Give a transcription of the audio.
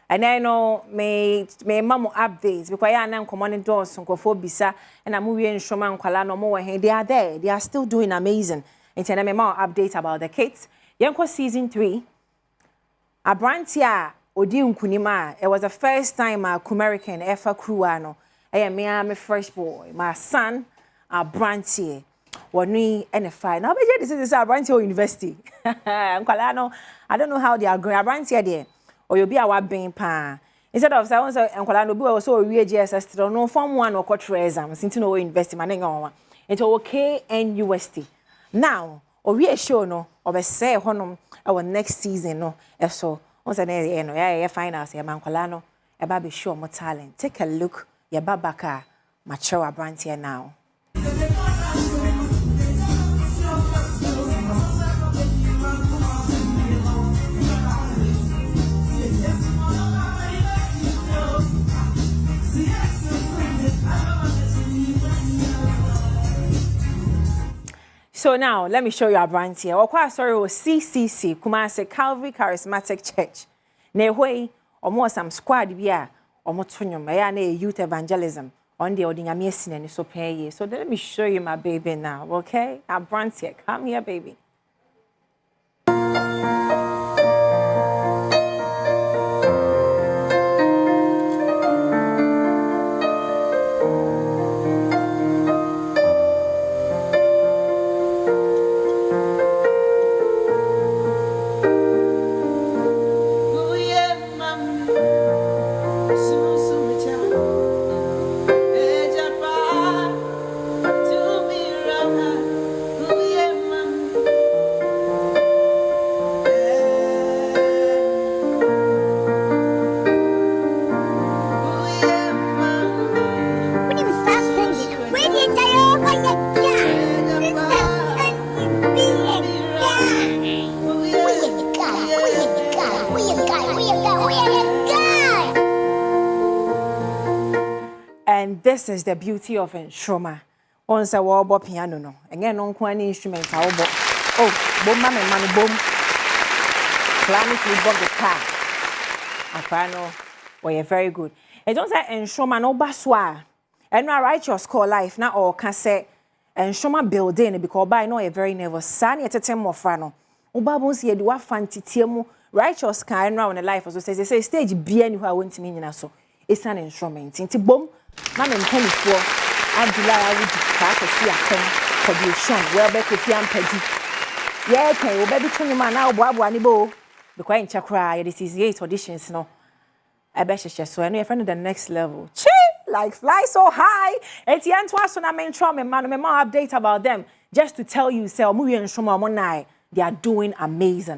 And I know me mama updates because I am commanding doors and go bisa and I'm moving Nsoromma and Kwala no more. They are there. They are still doing amazing. And tell me more updates about the kids. Yanko season 3. Abrantie odi unkunima. It was the first time Kumerican ever crew ano. I am my first boy, my son Abrantie. Wani NFI. Now this is Abrantie University. Kwala no, I don't know how they are going. Abrantie there. Or you'll be our being pa. Instead of someone and Colano be also a GSS, no form 1 or quarter exam, since no investment on into KNUST. Now, or we are sure no, or say honum our next season no, if so, once an area, no, finance, a man Colano, a baby show more talent. Take a look, your babaka, mature Abrantie now. So now, let me show you Abrantie. Or quite sorry, CCC, Kumasi Calvary Charismatic Church. Nehwe, or more some squad beer, or more tunyum, youth evangelism on the ordinary and so pay. So let me show you my baby now, okay? Abrantie, come here, baby. And this is the beauty of Nsoromma. Once a wall piano no, again on any instrument I will oh, boom man and man boom. Planning to book the car. Apano, well, you're very good. It don't say Nsoromma no baswa. And now write your score life now or can say Nsoromma building because by no a very nervous son yet a time of frano. Oba bones ye do fanti tiemu write your sky now on the life so say stage be anywhere I want to mean so. It's an instrument. Into boom. Man and penny for Abdullah would crack a sea for the shon, where Becky Fiam Petty. Yeah, okay, well, baby, turn your man now, Badwam because in Chakra, this is 8 auditions, no. I bet you so I know you're friend of the next level. Chee, like fly so high. It's the end to us on a main trauma, man. More update about them just to tell you, say, Nsoromma one night, they are doing amazing.